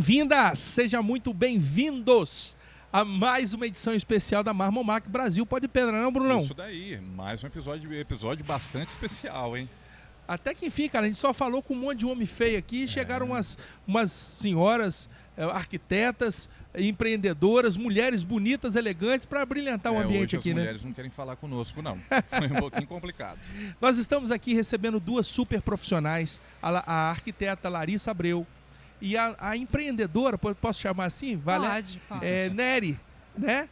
bem-vindas, sejam muito bem-vindos a mais uma edição especial da Marmomac Brasil. Pode pedra, não, Brunão? Isso daí, mais um episódio bastante especial, hein? Até que enfim, cara, a gente só falou com um monte de homem feio aqui, chegaram umas senhoras arquitetas, empreendedoras, mulheres bonitas, elegantes, para brilhantar o ambiente hoje aqui, as né? mulheres não querem falar conosco, não. Foi um pouquinho complicado. Nós estamos aqui recebendo duas super profissionais, a arquiteta Larissa Abreu e a empreendedora, posso chamar assim? Pode. Nery, né?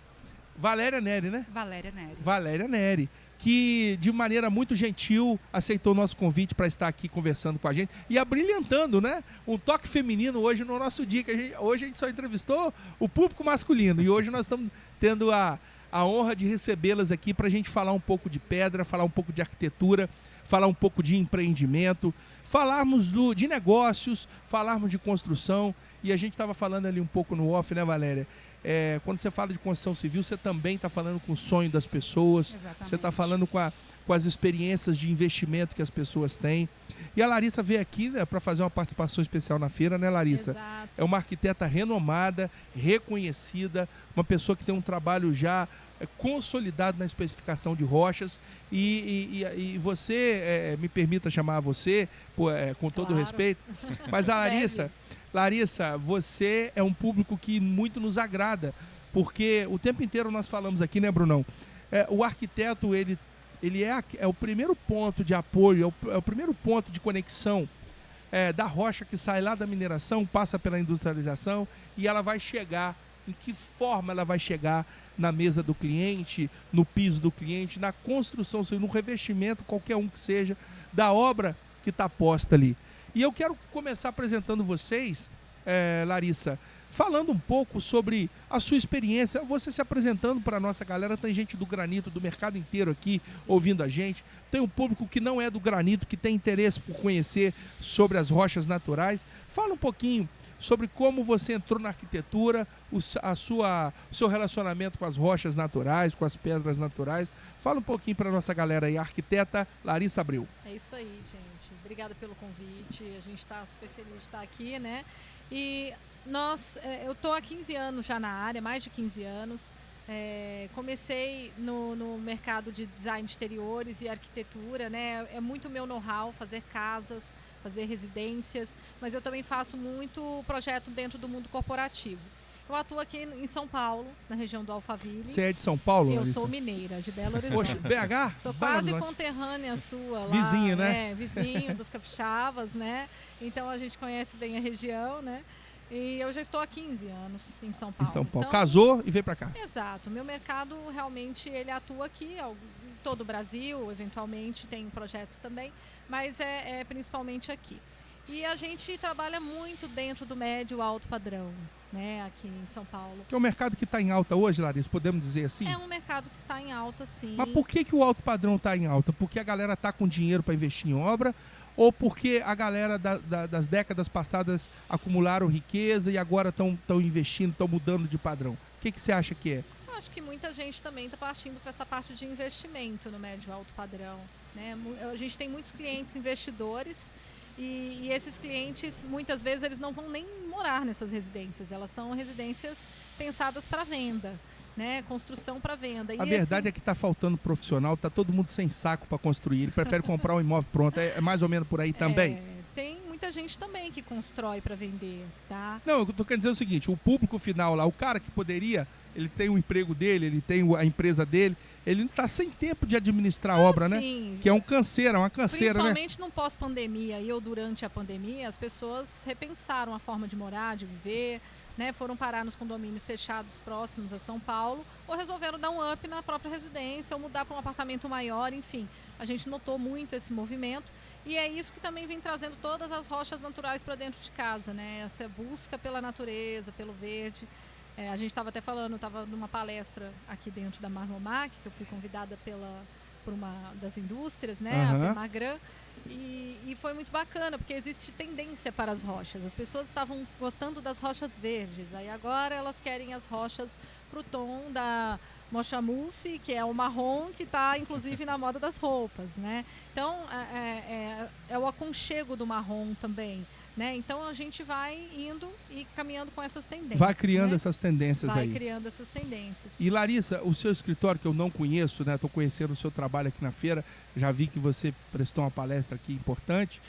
Valéria Nery, né? Valéria Nery. Valéria Nery, que de maneira muito gentil aceitou o nosso convite para estar aqui conversando com a gente e abrilhantando, né? Um toque feminino hoje no nosso dia, que hoje a gente só entrevistou o público masculino e hoje nós estamos tendo a honra de recebê-las aqui para a gente falar um pouco de pedra, falar um pouco de arquitetura, falar um pouco de empreendimento, falarmos de negócios, falarmos de construção. E a gente estava falando ali um pouco no off, né, Valéria? Quando você fala de construção civil, você também está falando com o sonho das pessoas. Exatamente. Você está falando com as experiências de investimento que as pessoas têm. E a Larissa veio aqui, né, para fazer uma participação especial na feira, né, Larissa? Exato. É uma arquiteta renomada, reconhecida, uma pessoa que tem um trabalho já consolidado na especificação de rochas. E você, me permita chamar você, com todo Claro. respeito, mas a Larissa, você é um público que muito nos agrada, porque o tempo inteiro nós falamos aqui, né, Brunão? O arquiteto, ele é o primeiro ponto de apoio, é o primeiro ponto de conexão da rocha que sai lá da mineração, passa pela industrialização e ela vai chegar. Em que forma ela vai chegar na mesa do cliente, no piso do cliente, na construção, no revestimento, qualquer um que seja, da obra que está posta ali. E eu quero começar apresentando vocês, Larissa, falando um pouco sobre a sua experiência, você se apresentando para a nossa galera. Tem gente do granito, do mercado inteiro aqui ouvindo a gente, tem um público que não é do granito, que tem interesse por conhecer sobre as rochas naturais. Fala um pouquinho sobre como você entrou na arquitetura, o seu relacionamento com as rochas naturais, com as pedras naturais. Fala um pouquinho para a nossa galera aí, a arquiteta Larissa Abreu. É isso aí, gente. Obrigada pelo convite. A gente está super feliz de estar aqui, né? E eu estou há 15 anos já na área, mais de 15 anos. Comecei no mercado de design de exteriores e arquitetura, né? É muito meu know-how fazer casas, fazer residências, mas eu também faço muito projeto dentro do mundo corporativo. Eu atuo aqui em São Paulo, na região do Alphaville. Você é de São Paulo, Eu Larissa? sou mineira, de Belo Horizonte. Poxa, BH? Sou Belo quase Horizonte. conterrânea sua lá. Vizinho, né? Vizinho dos capixabas, né? Então a gente conhece bem a região, né? E eu já estou há 15 anos em São Paulo. Em São Paulo. Então, Casou e veio para cá. Exato. Meu mercado realmente ele atua aqui, em todo o Brasil, eventualmente tem projetos também, mas é principalmente aqui. E a gente trabalha muito dentro do médio e alto padrão, né, aqui em São Paulo. Que é um mercado que está em alta hoje, Larissa, podemos dizer assim? É um mercado que está em alta, sim. Mas por que o alto padrão está em alta? Porque a galera está com dinheiro para investir em obra, ou porque a galera das décadas passadas acumularam riqueza e agora estão investindo, estão mudando de padrão? O que você acha que é? Eu acho que muita gente também está partindo para essa parte de investimento no médio e alto padrão, né? A gente tem muitos clientes investidores e esses clientes, muitas vezes, eles não vão nem morar nessas residências. Elas são residências pensadas para venda, né? Construção para venda. A verdade é que está faltando profissional, está todo mundo sem saco para construir. Ele prefere comprar um imóvel pronto. É mais ou menos por aí também? Tem muita gente também que constrói para vender, tá? Não, eu estou querendo dizer o seguinte, o público final lá, o cara que poderia, ele tem o emprego dele, ele tem a empresa dele, ele está sem tempo de administrar a obra, sim. né? Que é uma canseira, né? Principalmente no pós-pandemia ou durante a pandemia, as pessoas repensaram a forma de morar, de viver, né? Foram parar nos condomínios fechados próximos a São Paulo ou resolveram dar um up na própria residência ou mudar para um apartamento maior, enfim. A gente notou muito esse movimento e é isso que também vem trazendo todas as rochas naturais para dentro de casa, né? Essa busca pela natureza, pelo verde. A gente estava até falando, estava numa palestra aqui dentro da Marmomac, que eu fui convidada por uma das indústrias, né, a Permagran, e foi muito bacana, porque existe tendência para as rochas. As pessoas estavam gostando das rochas verdes, aí agora elas querem as rochas para o tom da mocha mousse, que é o marrom, que está inclusive na moda das roupas, né? Então, é o aconchego do marrom também, né? Então a gente vai indo e caminhando com essas tendências. Vai criando né? essas tendências vai aí. criando essas tendências. E Larissa, o seu escritório, que eu não conheço, né? Estou conhecendo o seu trabalho aqui na feira, já vi que você prestou uma palestra aqui importante.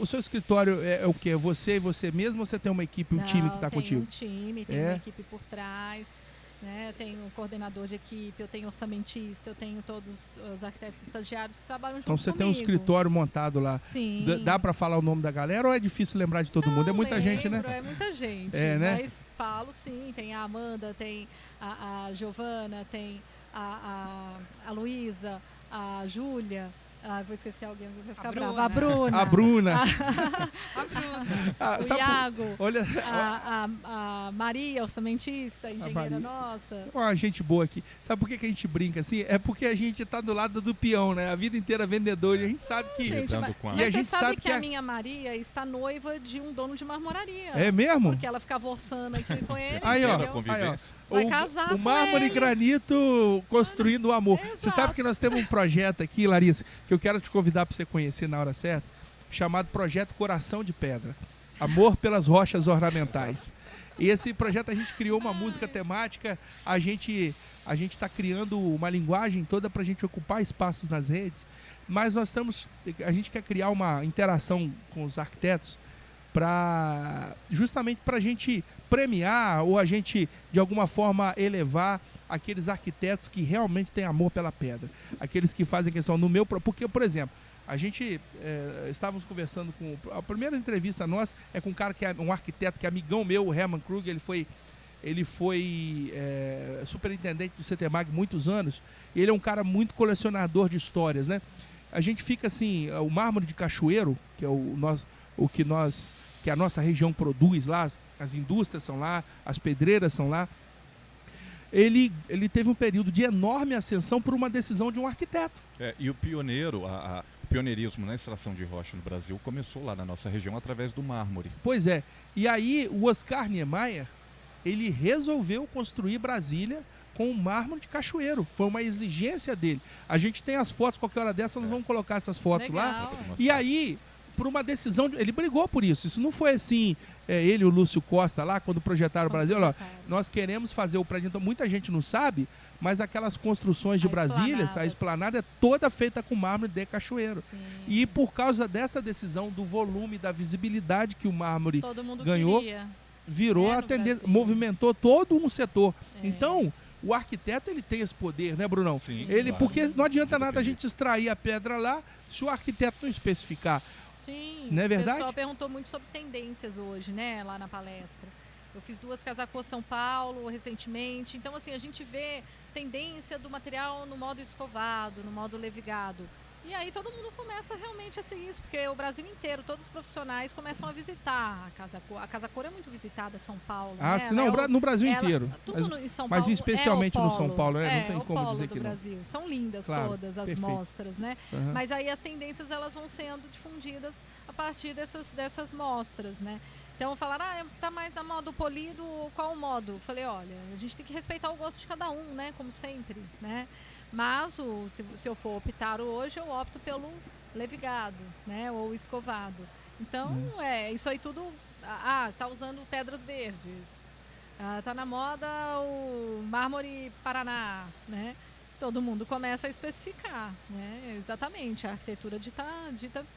O seu escritório é o quê? Você e você mesmo ou você tem uma equipe, um time que está contigo? Tem um time, tem uma equipe por trás. Né? Eu tenho um coordenador de equipe, eu tenho orçamentista, eu tenho todos os arquitetos estagiários que trabalham junto Então você comigo. tem um escritório montado lá. Sim. Dá para falar o nome da galera ou é difícil lembrar de todo mundo? É muita gente, né? É muita gente. Né? Mas falo sim, tem a Amanda, tem a Giovana, tem a Luísa, a Júlia. Vou esquecer alguém, vai ficar brava. A Bruna. A Bruna. O Iago. Olha, a Maria, orçamentista, engenheira nossa. Uma gente boa aqui. Sabe por que a gente brinca assim? É porque a gente tá do lado do peão, né? A vida inteira vendedor e a gente sabe que... Mas você sabe que a minha Maria está noiva de um dono de marmoraria. É mesmo? Porque ela fica orçando aqui com ele. Aí, ó. Vai casar o mármore e granito construindo o amor. Exato. Você sabe que nós temos um projeto aqui, Larissa, que eu quero te convidar para você conhecer na hora certa, chamado Projeto Coração de Pedra. Amor pelas rochas ornamentais. E esse projeto a gente criou uma música temática, a gente está criando uma linguagem toda para a gente ocupar espaços nas redes, mas a gente quer criar uma interação com os arquitetos justamente para a gente premiar ou a gente, de alguma forma, elevar aqueles arquitetos que realmente têm amor pela pedra. Aqueles que fazem questão no meu... Porque, por exemplo, a gente estávamos conversando com... A primeira entrevista nossa é com um cara que é um arquiteto, que é amigão meu, o Herman Krug. Ele foi superintendente do CETEMAG muitos anos. E ele é um cara muito colecionador de histórias, né? A gente fica assim... O mármore de Cachoeiro, que é que a nossa região produz lá, as indústrias são lá, as pedreiras são lá. Ele teve um período de enorme ascensão por uma decisão de um arquiteto. E o pioneirismo na extração de rocha no Brasil começou lá na nossa região através do mármore. Pois é. E aí o Oscar Niemeyer, ele resolveu construir Brasília com o mármore de Cachoeiro. Foi uma exigência dele. A gente tem as fotos, qualquer hora dessa nós vamos colocar essas fotos lá. E aí, por uma decisão, ele brigou por isso. Isso não foi assim, ele e o Lúcio Costa lá, quando projetaram o Brasil, olha, nós queremos fazer o prédio. Então, muita gente não sabe, mas aquelas construções de Brasília, a esplanada é toda feita com mármore de Cachoeiro. Sim. E por causa dessa decisão, do volume, da visibilidade que o mármore todo mundo ganhou, queria. virou a tendência, movimentou todo um setor. Então, o arquiteto, ele tem esse poder, né, Brunão? Sim, Porque não adianta nada a gente extrair a pedra lá se o arquiteto não especificar. Sim, não é verdade? O pessoal perguntou muito sobre tendências hoje, né, lá na palestra. Eu fiz 2 Casacô São Paulo recentemente. Então, assim, a gente vê tendência do material no modo escovado, no modo levigado. E aí todo mundo começa realmente a seguir isso, porque o Brasil inteiro, todos os profissionais começam a visitar a Casa Cor. A Casa Cor é muito visitada, São Paulo. Ah, né? sim, não, no Brasil inteiro. Tudo em São Paulo. Mas especialmente no São Paulo, não tem como polo dizer do que não. Brasil. São lindas todas as perfeito. mostras, né? Uhum. Mas aí as tendências elas vão sendo difundidas a partir dessas mostras, né? Então falaram, tá mais na modo polido, qual o modo? Falei, olha, a gente tem que respeitar o gosto de cada um, né? Como sempre, né? Mas se eu for optar hoje, eu opto pelo levigado, né? Ou escovado. Então, isso aí tudo... tá usando pedras verdes. Tá na moda o mármore Paraná, né? Todo mundo começa a especificar, né? Exatamente, a arquitetura dita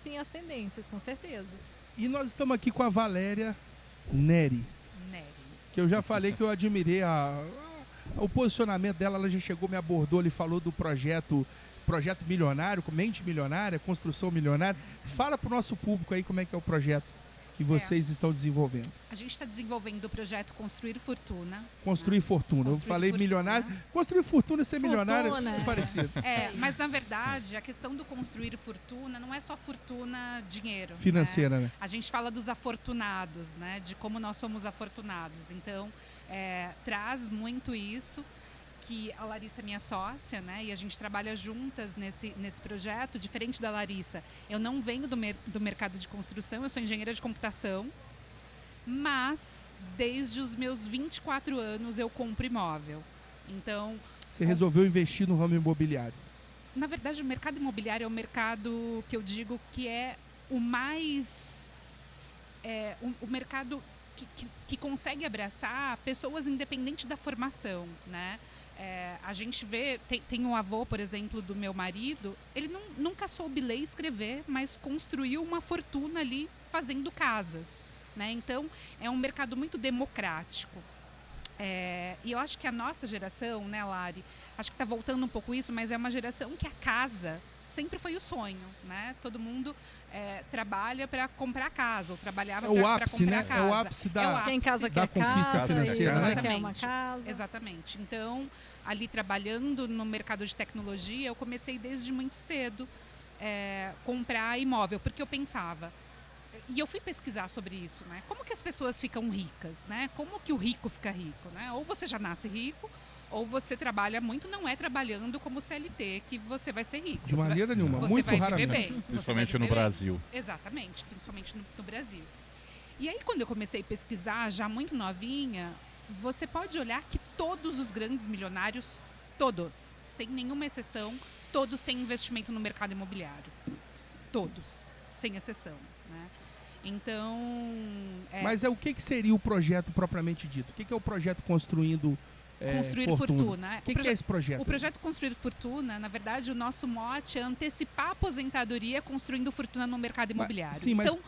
sim as tendências, com certeza. E nós estamos aqui com a Valéria Neri. Que eu já falei que eu admirei o posicionamento dela. Ela já chegou, me abordou, ele falou do projeto milionário, mente milionária, construção milionária. Fala para o nosso público aí como é que é o projeto que vocês estão desenvolvendo. A gente está desenvolvendo o projeto Construir Fortuna. Construir Fortuna. Eu falei milionário. Construir fortuna e ser milionário é parecido. Mas na verdade, a questão do construir fortuna não é só fortuna dinheiro. Financeira, né? A gente fala dos afortunados, né? De como nós somos afortunados. Então, traz muito isso, que a Larissa é minha sócia, né? E a gente trabalha juntas nesse projeto. Diferente da Larissa, eu não venho do mercado de construção, eu sou engenheira de computação, mas desde os meus 24 anos eu compro imóvel. Então, você resolveu investir no ramo imobiliário? Na verdade, o mercado imobiliário é um mercado que eu digo que é o mais... o mercado que consegue abraçar pessoas independente da formação, né? A gente vê, tem um avô, por exemplo, do meu marido, ele nunca soube ler e escrever, mas construiu uma fortuna ali fazendo casas, né? Então, é um mercado muito democrático. E eu acho que a nossa geração, né, Lari, acho que está voltando um pouco isso, mas é uma geração que a casa sempre foi o sonho, né? Todo mundo trabalha para comprar casa, ou trabalhava para comprar casa. É o ápice da Quem casa da quer conquista casa, financeira, e né? você quer uma casa. Exatamente. Então, ali trabalhando no mercado de tecnologia, eu comecei desde muito cedo comprar imóvel, porque eu pensava, e eu fui pesquisar sobre isso, né? Como que as pessoas ficam ricas, né? Como que o rico fica rico, né? Ou você já nasce rico, ou você trabalha muito, não é trabalhando como CLT que você vai ser rico. De maneira nenhuma, você muito vai raramente. viver bem. Principalmente Você vai no viver bem. Brasil. Exatamente, principalmente no Brasil. E aí, quando eu comecei a pesquisar, já muito novinha, você pode olhar que todos os grandes milionários, todos, sem nenhuma exceção, todos têm investimento no mercado imobiliário. Todos, sem exceção, né? Então... Mas o que seria o projeto propriamente dito? O que é o projeto Construindo Construir Fortuna. O que é esse projeto? O projeto Construir Fortuna, na verdade, o nosso mote é antecipar a aposentadoria construindo fortuna no mercado imobiliário. Sim, mas... Então,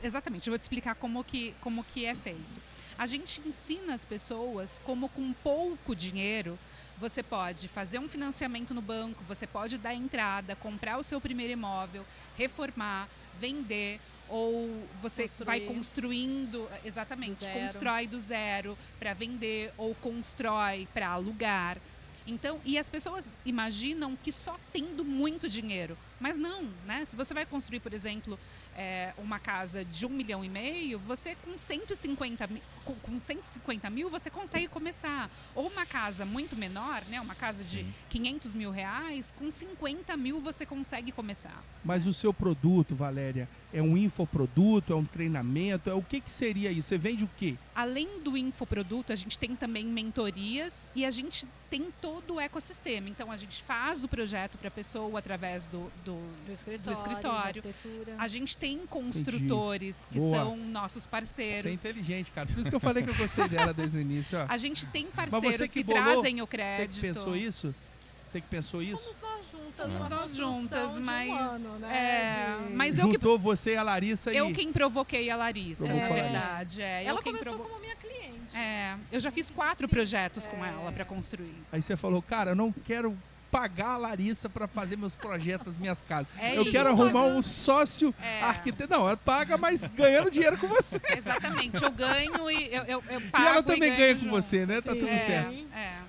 exatamente, eu vou te explicar como que é feito. A gente ensina as pessoas como com pouco dinheiro você pode fazer um financiamento no banco, você pode dar entrada, comprar o seu primeiro imóvel, reformar, vender, ou você vai construindo, exatamente, constrói do zero para vender ou constrói para alugar. Então, e as pessoas imaginam que só tendo muito dinheiro, mas não, né? Se você vai construir, por exemplo, uma casa de 1,5 milhão, você com 150 mil você consegue começar. Ou uma casa muito menor, né? Uma casa de 500 mil reais, com 50 mil você consegue começar. Mas o seu produto, Valéria, é um infoproduto, é um treinamento, o que seria isso? Você vende o quê? Além do infoproduto, a gente tem também mentorias e a gente tem todo o ecossistema. Então, a gente faz o projeto para a pessoa através do escritório. A gente tem construtores que são nossos parceiros. Você é inteligente, cara. Por isso que eu falei que eu gostei dela desde o início. Ó. A gente tem parceiros que bolou, trazem o crédito. Você que pensou isso? Você que pensou isso? Somos nós juntas, mas... ano, né? Mas juntou você e a Larissa eu quem provoquei a Larissa, Provocou é verdade. Ela começou como minha cliente. Eu já fiz 4 projetos com ela para construir. Aí você falou, cara, eu não quero pagar a Larissa para fazer meus projetos, as minhas casas. Eu isso. quero arrumar um sócio arquiteto. Não, ela paga, mas ganhando dinheiro com você. Exatamente, eu ganho e eu pago. E ela também ganha com junto. você, né? Tá tudo certo.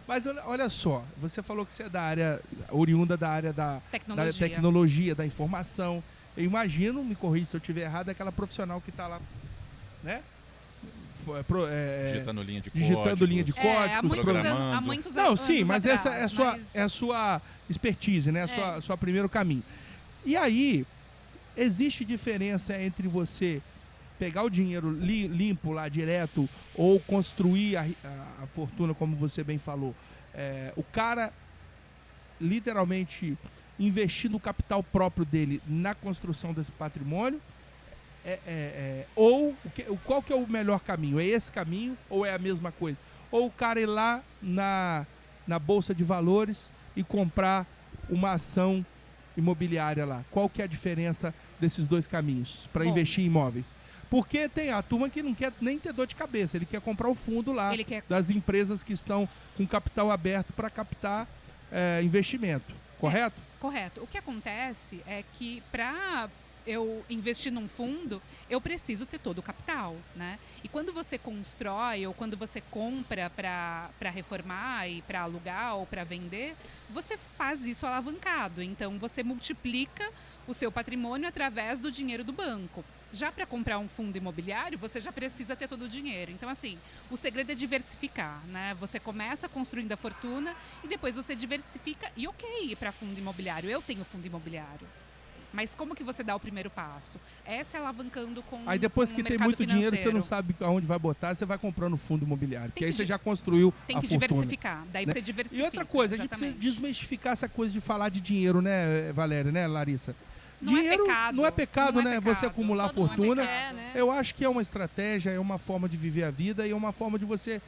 Mas olha só, você falou que você é da área, oriunda da área da tecnologia, da informação. Eu imagino, me corrija se eu estiver errado, aquela profissional que está lá, né? Digitando linha de códigos, há muitos anos. Não, sim, mas atrás, essa é a sua expertise, né? Sua primeiro caminho. E aí, existe diferença entre você pegar o dinheiro limpo lá direto ou construir a fortuna, como você bem falou? O cara literalmente investir no capital próprio dele na construção desse patrimônio, ou qual que é o melhor caminho? É esse caminho ou é a mesma coisa? Ou o cara ir lá na Bolsa de Valores e comprar uma ação imobiliária lá? Qual que é a diferença desses dois caminhos para investir em imóveis? Porque tem a turma que não quer nem ter dor de cabeça, ele quer comprar o fundo lá das empresas que estão com capital aberto para captar investimento, correto? Correto. O que acontece é que para eu investir num fundo, eu preciso ter todo o capital, né? E quando você constrói ou quando você compra para reformar e para alugar ou para vender, você faz isso alavancado. Então, você multiplica o seu patrimônio através do dinheiro do banco. Já para comprar um fundo imobiliário, você já precisa ter todo o dinheiro. Então, assim, o segredo é diversificar, né? Você começa construindo a fortuna e depois você diversifica e ir para fundo imobiliário. Eu tenho fundo imobiliário. Mas como que você dá o primeiro passo? Se alavancando com aí depois que tem muito financeiro. Dinheiro, você não sabe aonde vai botar, você vai comprando fundo imobiliário. Porque aí você já construiu a fortuna. Tem que diversificar, daí você diversifica. E outra coisa, exatamente. A gente precisa desmistificar essa coisa de falar de dinheiro, né, Valéria, né, Larissa? Dinheiro pecado. não é pecado, Não é né? pecado. Você acumular Todo mundo fortuna. quer, né? Eu acho que é uma estratégia, é uma forma de viver a vida e é uma forma de você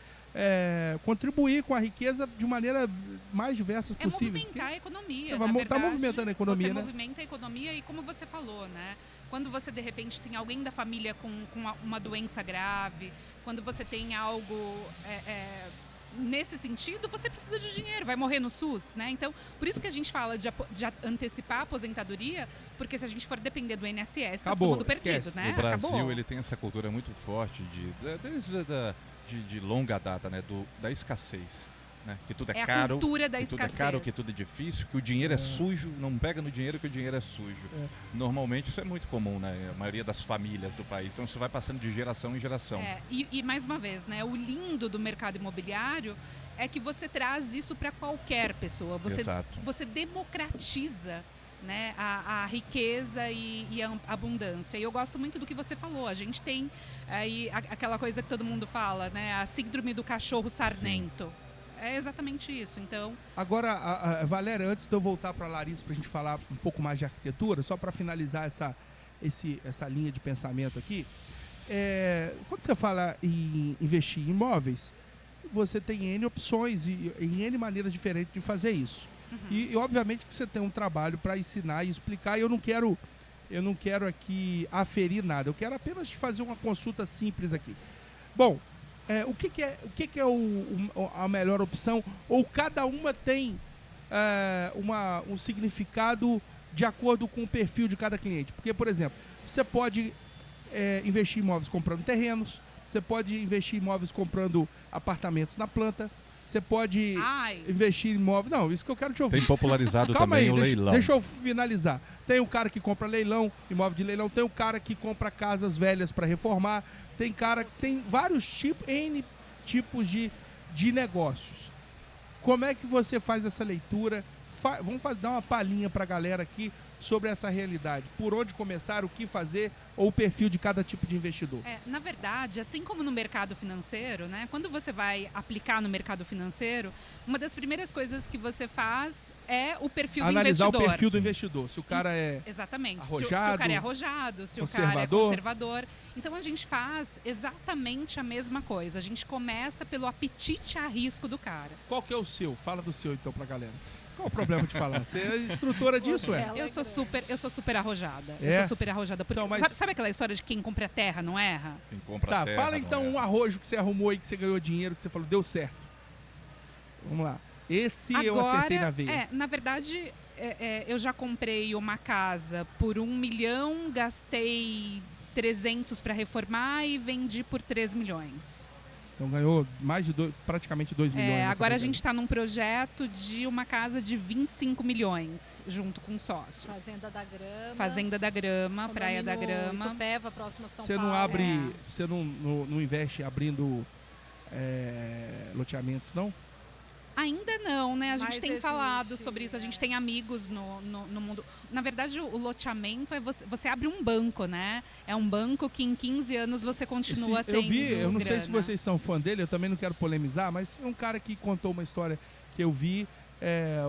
contribuir com a riqueza de maneira mais diversas É possíveis. movimentar a economia. Você vai na tá verdade, movimentando a economia, você né? movimenta a economia e como você falou, né? Quando você, de repente, tem alguém da família com uma doença grave, quando você tem algo nesse sentido, você precisa de dinheiro, vai morrer no SUS, né? Então, por isso que a gente fala de antecipar a aposentadoria, porque se a gente for depender do INSS, tá Acabou, todo mundo perdido, esquece. né? O Brasil Acabou. ele tem essa cultura muito forte de longa data, né? Da escassez. Né? Que tudo é, É a caro, cultura da que tudo é escassez. caro, que tudo é difícil, que o dinheiro é sujo, não pega no dinheiro que o dinheiro é sujo. Normalmente isso é muito comum, né? A maioria das famílias do país. Então isso vai passando de geração em geração. E mais uma vez, né? O lindo do mercado imobiliário é que você traz isso para qualquer pessoa. Exato. Você democratiza, né, a riqueza e a abundância. E eu gosto muito do que você falou. A gente tem aí aquela coisa que todo mundo fala, né? A síndrome do cachorro sarnento. Sim. É exatamente isso. Então, agora, Valéria, antes de eu voltar para a Larissa para a gente falar um pouco mais de arquitetura, só para finalizar essa linha de pensamento aqui, quando você fala em investir em imóveis, você tem N opções e N maneiras diferentes de fazer isso. Uhum. E obviamente que você tem um trabalho para ensinar e explicar, e eu não quero aqui aferir nada, eu quero apenas fazer uma consulta simples aqui. Bom, o que é a melhor opção? Ou cada uma tem um significado de acordo com o perfil de cada cliente? Porque, por exemplo, você pode investir em imóveis comprando terrenos, você pode investir em imóveis comprando apartamentos na planta, você pode investir em imóveis... Não, isso que eu quero te ouvir. Tem popularizado também o leilão. Deixa eu finalizar. Tem o cara que compra leilão, imóvel de leilão, tem o cara que compra casas velhas para reformar, tem vários N tipos de negócios. Como é que você faz essa leitura? Vamos dar uma palhinha para a galera aqui sobre essa realidade. Por onde começar, o que fazer ou o perfil de cada tipo de investidor. Na verdade, assim como no mercado financeiro, né, quando você vai aplicar no mercado financeiro, uma das primeiras coisas que você faz é o perfil do investidor. Analisar o perfil do investidor. Se o cara é Exatamente. arrojado, se o cara é arrojado, se o cara é conservador. Então a gente faz exatamente a mesma coisa. A gente começa pelo apetite a risco do cara. Qual que é o seu? Fala do seu então pra galera. Qual o problema de falar? Você é instrutora disso, Eu sou super arrojada. É? Eu sou super arrojada. Porque, então, mas... sabe aquela história de quem compra terra não erra? Quem compra terra fala então um arrojo que você arrumou aí, que você ganhou dinheiro, que você falou, deu certo. Vamos lá. Agora, eu acertei na veia. Na verdade, eu já comprei uma casa por 1 milhão, gastei 300 para reformar e vendi por 3 milhões. Então ganhou mais de praticamente 2 milhões. Agora a gente está num projeto de uma casa de 25 milhões, junto com sócios. Fazenda da Grama, Praia da Grama. Itupeva, próxima São Paulo. Você não abre, você não investe abrindo loteamentos, não? Ainda não, né? A gente tem falado sobre isso, a gente tem amigos no mundo. Na verdade, o loteamento é você abre um banco, né? É um banco que em 15 anos você continua tendo eu não grana. sei se vocês são fã dele, eu também não quero polemizar, mas é um cara que contou uma história que eu vi.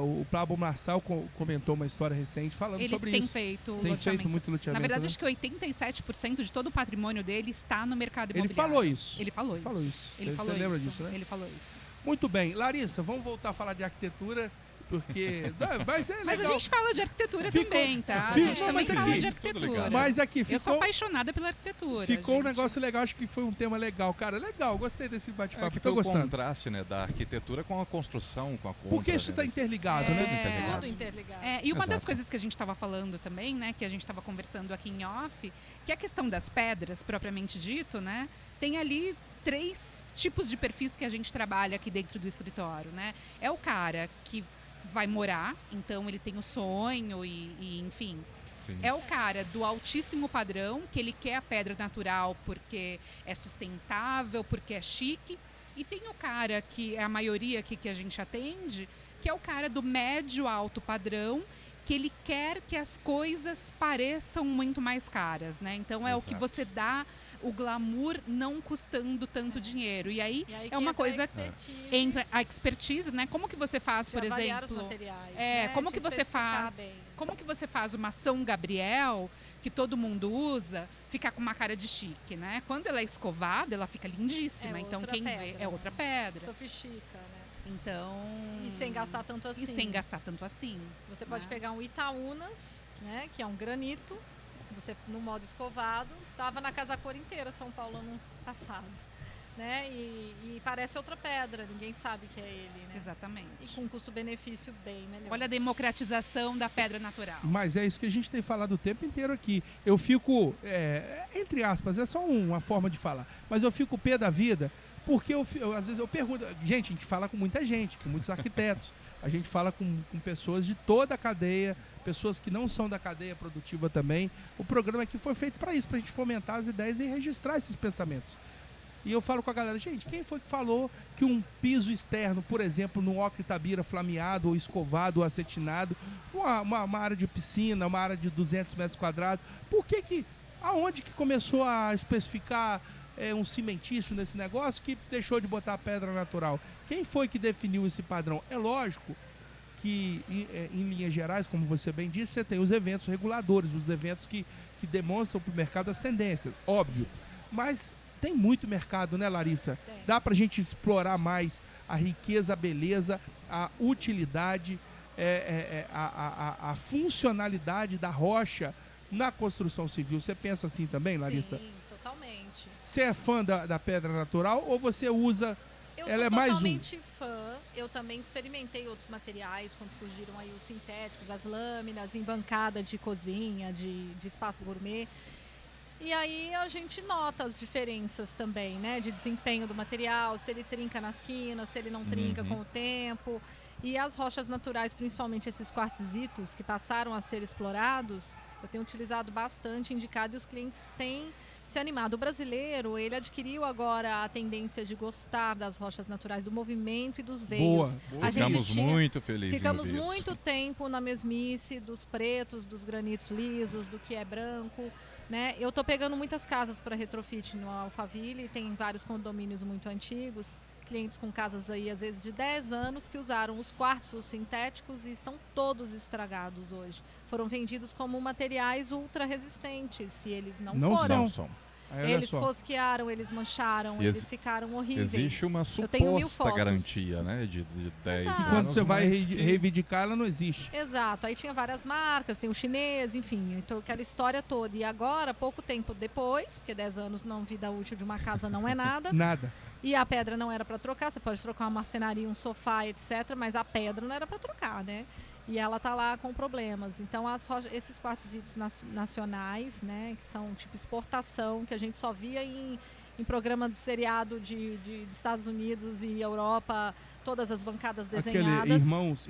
O Pablo Marçal comentou uma história recente falando sobre isso. Ele tem feito muito loteamento. Na verdade, acho que 87% de todo o patrimônio dele está no mercado imobiliário. Ele falou isso. Ele falou isso. Você lembra disso, né? Ele falou isso. Muito bem. Larissa, vamos voltar a falar de arquitetura, porque mas é legal. Mas a gente fala de arquitetura também, tá? A gente também fala de arquitetura. Mas aqui ficou... Eu sou apaixonada pela arquitetura. Ficou um negócio legal, acho que foi um tema legal. Cara, legal, gostei desse bate-papo. Que foi o contraste, né, da arquitetura com a construção, com a contra. Porque isso está interligado, né? Tudo interligado. E uma das coisas que a gente estava falando também, né, que a gente estava conversando aqui em off, que é a questão das pedras, propriamente dito, né, tem ali 3 tipos de perfis que a gente trabalha aqui dentro do escritório, né? É o cara que vai morar, então ele tem o sonho e enfim. Sim. É o cara do altíssimo padrão, que ele quer a pedra natural porque é sustentável, porque é chique. E tem o cara que é a maioria aqui que a gente atende, que é o cara do médio alto padrão, que ele quer que as coisas pareçam muito mais caras, né? Então é o que Exato. você dá o glamour não custando tanto dinheiro. E aí, E aí é que uma entra a coisa expertise entra a expertise, né? Como que você faz, de por avaliar os exemplo? materiais, É, né? como De que você especificar faz? bem. Como que você faz uma São Gabriel que todo mundo usa ficar com uma cara de chique, né? Quando ela é escovada, ela fica lindíssima. É então outra quem vê pedra, é né? outra pedra. Sofistica, né? Então E sem gastar tanto assim. e sem gastar tanto assim. Você pode né? pegar um Itaúnas, né, que é um granito, você no modo escovado, estava na Casa Cor inteira São Paulo ano passado, né? E parece outra pedra, ninguém sabe que é ele, né? Exatamente. E com um custo-benefício bem melhor. Olha a democratização da pedra natural. Mas é isso que a gente tem falado o tempo inteiro aqui. Eu fico, entre aspas, é só uma forma de falar, mas eu fico pé da vida, porque às vezes eu pergunto, gente, a gente fala com muita gente, com muitos arquitetos, a gente fala com pessoas de toda a cadeia, pessoas que não são da cadeia produtiva também. O programa aqui foi feito para isso, para a gente fomentar as ideias e registrar esses pensamentos. E eu falo com a galera, gente, quem foi que falou que um piso externo, por exemplo, no Ocre Itabira flameado ou escovado ou acetinado, uma área de piscina, uma área de 200 metros quadrados, aonde que começou a especificar um cimentício nesse negócio que deixou de botar pedra natural? Quem foi que definiu esse padrão? É lógico que, em linhas gerais, como você bem disse, você tem os eventos reguladores, os eventos que demonstram para o mercado as tendências, óbvio. Mas tem muito mercado, né, Larissa? Tem. Dá para a gente explorar mais a riqueza, a beleza, a utilidade, a funcionalidade da rocha na construção civil. Você pensa assim também, Larissa? Sim, totalmente. Você é fã da pedra natural ou você usa... Eu Ela sou é mais um. totalmente fã. Eu também experimentei outros materiais quando surgiram aí os sintéticos, as lâminas em bancada de cozinha, de espaço gourmet. E aí a gente nota as diferenças também, né? De desempenho do material, se ele trinca nas quinas, se ele não trinca com o tempo. E as rochas naturais, principalmente esses quartzitos que passaram a ser explorados, eu tenho utilizado bastante, indicado, e os clientes têm se animado. O brasileiro, ele adquiriu agora a tendência de gostar das rochas naturais, do movimento e dos veios. Boa. A gente Ficamos muito felizes. Ficamos em ouvir isso. muito tempo na mesmice dos pretos, dos granitos lisos, do que é branco, né? Eu tô pegando muitas casas para retrofit no Alphaville, tem vários condomínios muito antigos, clientes com casas aí às vezes de 10 anos que usaram os quartzos sintéticos e estão todos estragados hoje. Foram vendidos como materiais ultra resistentes, e eles não foram. Não são. Aí, olha Eles só. fosquearam, eles mancharam, eles ficaram horríveis. Existe uma Eu tenho 1000 suposta fotos. garantia, né? De 10 Exato. anos. Quando você vai mas que- reivindicar, ela não existe. Exato, aí tinha várias marcas, tem o chinês, enfim, então aquela história toda. E agora, pouco tempo depois, porque 10 anos não vida útil de uma casa não é nada, Nada. e a pedra não era para trocar, você pode trocar uma marcenaria, um sofá, etc, mas a pedra não era para trocar, né? E ela tá lá com problemas. Então esses quartzitos nacionais, né, que são tipo exportação, que a gente só via em programa de seriado de Estados Unidos e Europa, todas as bancadas desenhadas. Aquele irmãos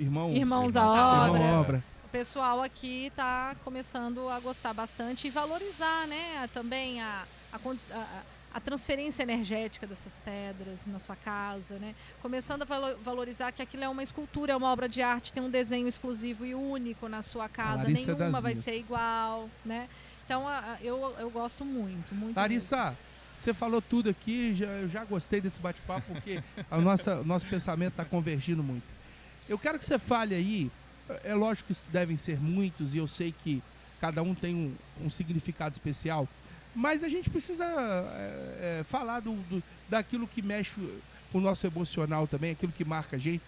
à obra. Irmão à obra. O pessoal aqui está começando a gostar bastante e valorizar, né, também a transferência energética dessas pedras na sua casa, né? Começando a valorizar que aquilo é uma escultura, é uma obra de arte, tem um desenho exclusivo e único na sua casa, Larissa nenhuma das vai minhas. ser igual, né? Então eu gosto muito, muito. Larissa, você falou tudo aqui, eu já gostei desse bate-papo, porque o nosso pensamento está convergindo muito. Eu quero que você fale aí, é lógico que devem ser muitos, e eu sei que cada um tem um significado especial, mas a gente precisa falar daquilo que mexe com o nosso emocional também, aquilo que marca a gente.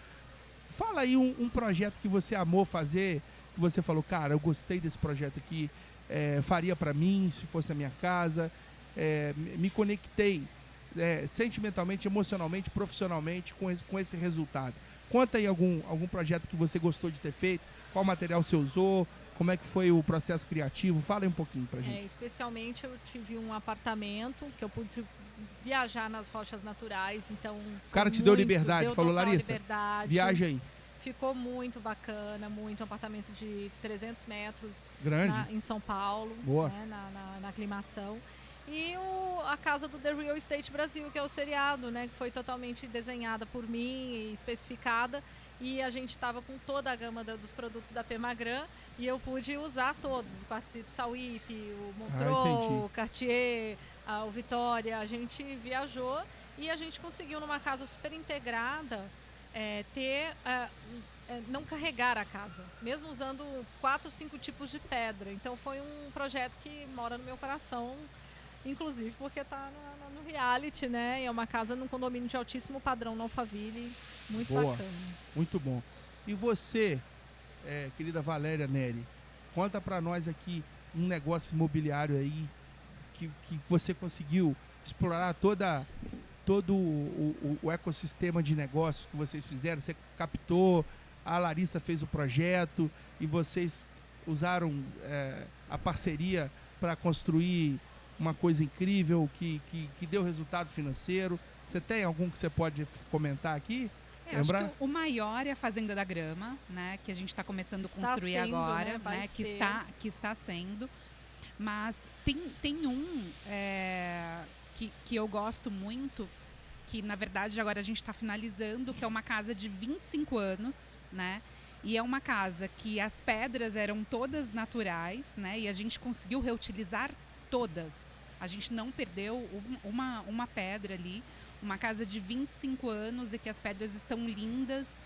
Fala aí um projeto que você amou fazer, que você falou, cara, eu gostei desse projeto aqui, faria para mim, se fosse a minha casa, me conectei sentimentalmente, emocionalmente, profissionalmente com esse resultado. Conta aí algum projeto que você gostou de ter feito, qual material você usou, como é que foi o processo criativo? Fala aí um pouquinho pra gente. Especialmente eu tive um apartamento que eu pude viajar nas rochas naturais, então... O cara te deu liberdade, falou, Larissa, viaja aí. Ficou muito bacana, um apartamento de 300 metros Grande. em São Paulo, Boa. né, na aclimação. E a casa do The Real Estate Brasil, que é o seriado, né, que foi totalmente desenhada por mim e especificada. E a gente estava com toda a gama dos produtos da Permagran e eu pude usar todos, o Quartzito Sauip, o Montreux, o Cartier, o Vitória. A gente viajou e a gente conseguiu, numa casa super integrada, não carregar a casa, mesmo usando 4, 5 tipos de pedra. Então foi um projeto que mora no meu coração, inclusive porque está no reality, né? E é uma casa num condomínio de altíssimo padrão no Alphaville, muito bacana. Muito bom. E você, querida Valéria Neri, conta para nós aqui um negócio imobiliário aí que você conseguiu explorar todo o ecossistema de negócios que vocês fizeram. Você captou, a Larissa fez o projeto e vocês usaram a parceria para construir uma coisa incrível que deu resultado financeiro. Você tem algum que você pode comentar aqui? Lembrar? Acho que o maior é a Fazenda da Grama, né, que a gente está começando a construir agora, né, que está sendo. Mas tem um que eu gosto muito, que na verdade agora a gente está finalizando, que é uma casa de 25 anos, né? E é uma casa que as pedras eram todas naturais, né? E a gente conseguiu reutilizar todas. A gente não perdeu uma pedra ali. Uma casa de 25 anos e que as pedras estão lindas.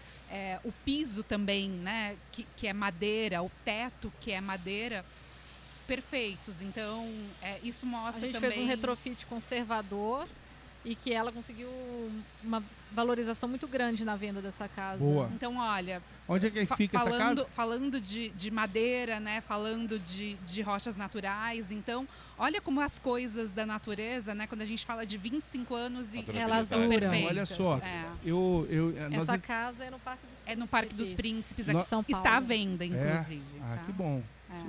O piso também, né? Que é madeira, o teto que é madeira, perfeitos. Então, isso mostra também... A gente fez um retrofit conservador e que ela conseguiu uma valorização muito grande na venda dessa casa. Boa. Então, olha... Onde é que fica essa casa? Falando de madeira, né? Falando de rochas naturais. Então, olha como as coisas da natureza, né? Quando a gente fala de 25 anos e elas duram. Olha só, essa casa é no Parque dos Príncipes. É no Parque dos Príncipes, aqui em São Paulo. Está à venda, inclusive. Ah, tá? que bom.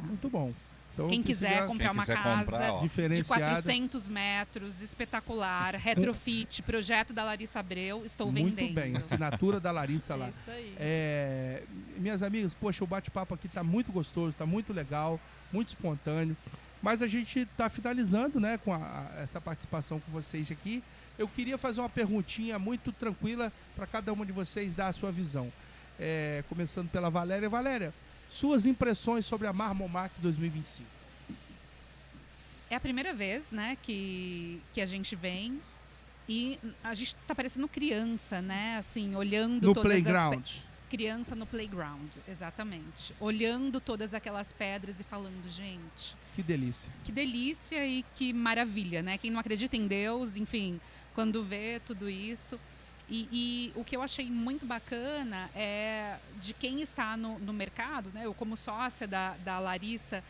Muito bom. Então, quem quiser comprar uma casa de 400 metros, espetacular, retrofit, projeto da Larissa Abreu, estou vendendo. Muito bem, assinatura da Larissa lá. Isso aí. Minhas amigas, poxa, o bate-papo aqui está muito gostoso, está muito legal, muito espontâneo. Mas a gente está finalizando, né, com essa participação com vocês aqui. Eu queria fazer uma perguntinha muito tranquila para cada uma de vocês dar a sua visão. Começando pela Valéria. Valéria, suas impressões sobre a Marmomac 2025. É a primeira vez, né, que a gente vem e a gente tá parecendo criança, né, assim, olhando no todas playground. Criança no playground, exatamente. Olhando todas aquelas pedras e falando, gente... Que delícia. Que delícia e que maravilha, né? Quem não acredita em Deus, enfim, quando vê tudo isso... E o que eu achei muito bacana é de quem está no mercado, né? Eu como sócia da Larissa,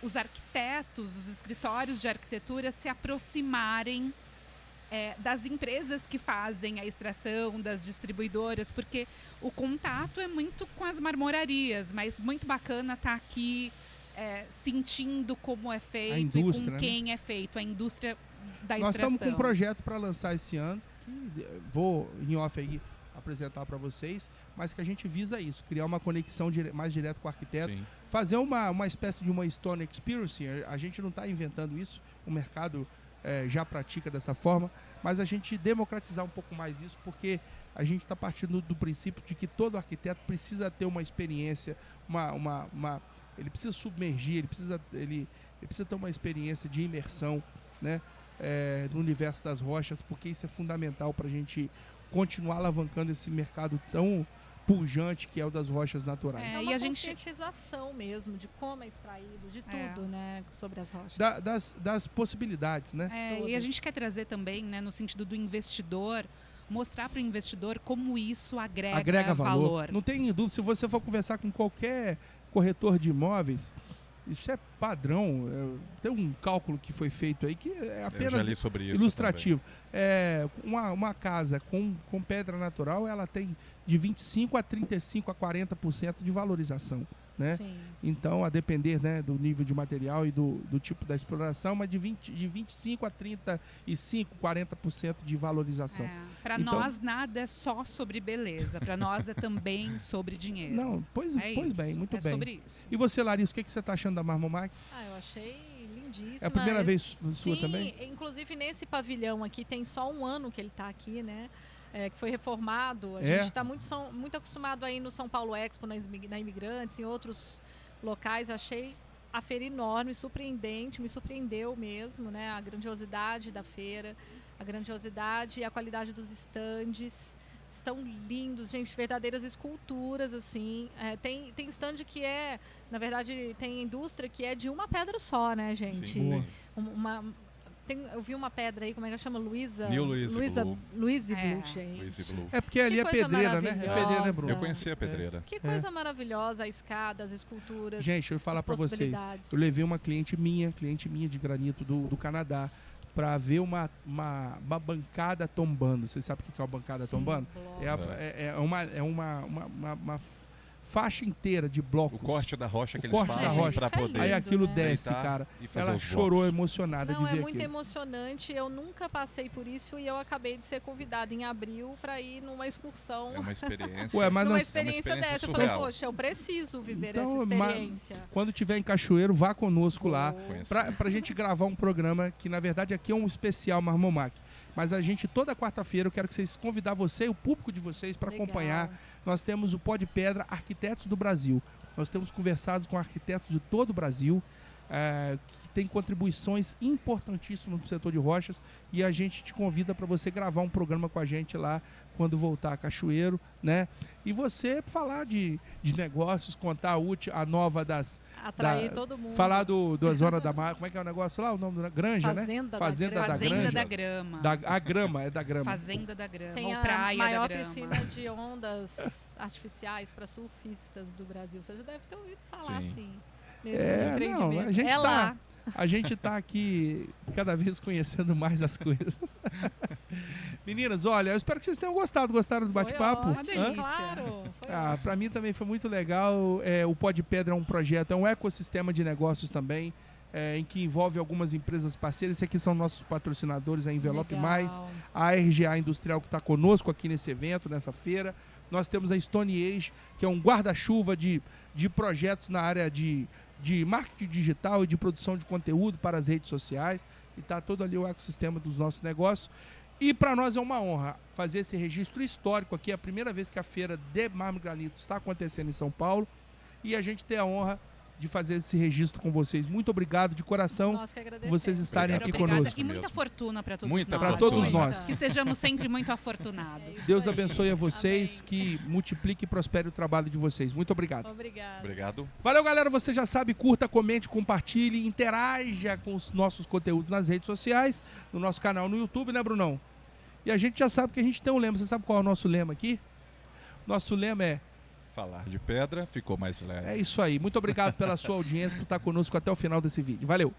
os arquitetos, os escritórios de arquitetura se aproximarem das empresas que fazem a extração, das distribuidoras, porque o contato é muito com as marmorarias, mas muito bacana estar aqui sentindo como é feito e com quem é feito, a indústria da extração. Nós estamos com um projeto para lançar esse ano, que vou em off aí apresentar para vocês, mas que a gente visa isso, criar uma conexão mais direta com o arquiteto. Sim. Fazer uma espécie de uma Stone Experience. A gente não está inventando isso, o mercado já pratica dessa forma, mas a gente democratizar um pouco mais isso, porque a gente está partindo do princípio de que todo arquiteto precisa ter uma experiência, ele precisa submergir, ele precisa ter uma experiência de imersão, né, no universo das rochas, porque isso é fundamental para a gente continuar alavancando esse mercado tão pujante que é o das rochas naturais. E a conscientização mesmo de como é extraído, de tudo, né, sobre as rochas. Das possibilidades, né? E a gente quer trazer também, né, no sentido do investidor, mostrar para o investidor como isso agrega valor. Não tem dúvida, se você for conversar com qualquer corretor de imóveis, isso é padrão. Tem um cálculo que foi feito aí que é apenas eu já li sobre isso ilustrativo. Uma casa com pedra natural, ela tem de 25% a 35% a 40% de valorização, né? Sim. Então, a depender, né, do nível de material e do tipo da exploração, mas de 25% a 35%, 40% de valorização. Para nós, nada é só sobre beleza. Para nós é também sobre dinheiro. Não, pois bem, muito bem. É sobre isso. E você, Larissa, o que você está achando da Marmomac? Eu achei lindíssima. É a primeira vez sua Sim, também? Inclusive nesse pavilhão aqui tem só 1 ano que ele está aqui, né? Que foi reformado. A É? gente está muito acostumado aí no São Paulo Expo, na Imigrantes, em outros locais. Achei a feira enorme, surpreendente, me surpreendeu mesmo, né? A grandiosidade da feira, a grandiosidade e a qualidade dos estandes. Estão lindos, gente, verdadeiras esculturas, assim. Tem stand que na verdade, tem indústria que é de uma pedra só, né, gente? Sim, Eu vi uma pedra aí, como é que ela chama? Louise Blue, gente. Louise Blue. É porque ali é coisa pedreira, né? É pedreira, né, Bruno? Eu conheci a pedreira. Que coisa maravilhosa, a escada, as esculturas. Gente, deixa eu falar as pra vocês. possibilidades. Eu levei uma cliente minha de granito do Canadá, para ver uma bancada tombando. Vocês sabem o que é uma bancada tombando? É uma faixa inteira de blocos. O corte da rocha que O eles corte da fazem rocha. para poder Aí aquilo né? desce, deitar cara. e fazer Ela os chorou blocos. emocionada de Não, ver é muito aquilo. emocionante. Eu nunca passei por isso e eu acabei de ser convidada em abril para ir numa excursão. É uma experiência. Ué, mas Numa nós, experiência dessa. Eu surreal. falei, poxa, eu preciso viver Então, essa experiência. quando tiver em Cachoeiro, vá conosco lá. Conhecer. Pra gente gravar um programa que, na verdade, aqui é um especial Marmomac. Mas a gente, toda quarta-feira, eu quero que vocês convidar você e o público de vocês para Legal. acompanhar. Nós temos o Pó de Pedra Arquitetos do Brasil. Nós temos conversado com arquitetos de todo o Brasil, que tem contribuições importantíssimas no setor de rochas, e a gente te convida para você gravar um programa com a gente lá quando voltar a Cachoeiro, né? E você falar de negócios, contar a nova das... Atrair todo mundo. Falar da Zona da Mata, como é que é o negócio lá? O nome da Granja, Fazenda né? da Granja. Fazenda da Grama. A Grama, é da Grama. Fazenda da Grama. Tem ou a Praia maior da Grama. piscina de ondas artificiais para surfistas do Brasil. Você já deve ter ouvido falar, Sim. assim, nesse Não, empreendimento. a gente tá lá. A gente tá aqui cada vez conhecendo mais as coisas. Meninas, olha, eu espero que vocês tenham gostado. Gostaram do Foi bate-papo? ótimo, delícia. Claro, foi ótimo. Pra mim também foi muito legal. O Pó de Pedra é um projeto, é um ecossistema de negócios também, em que envolve algumas empresas parceiras. Esses aqui são nossos patrocinadores, a Envelope Legal. Mais, a RGA Industrial, que está conosco aqui nesse evento, nessa feira. Nós temos a Stone Age, que é um guarda-chuva de projetos na área de marketing digital e de produção de conteúdo para as redes sociais. E está todo ali o ecossistema dos nossos negócios. E para nós é uma honra fazer esse registro histórico aqui. É a primeira vez que a feira de mármore e granito está acontecendo em São Paulo. E a gente tem a honra de fazer esse registro com vocês. Muito obrigado de coração Nós que por agradecemos. vocês estarem aqui Obrigada. conosco. E muita fortuna para todos Muita nós. Para todos fortuna. nós. Que sejamos sempre muito afortunados. Isso Deus aí. abençoe a vocês, Amém. que multiplique e prospere o trabalho de vocês. Muito obrigado. Obrigada. Obrigado. Valeu, galera. Você já sabe, curta, comente, compartilhe, interaja com os nossos conteúdos nas redes sociais, no nosso canal no YouTube, né, Brunão? E a gente já sabe que a gente tem um lema. Você sabe qual é o nosso lema aqui? Nosso lema é: Falar de pedra ficou mais leve. é isso aí. Muito obrigado pela sua audiência, por estar conosco até o final desse vídeo. Valeu!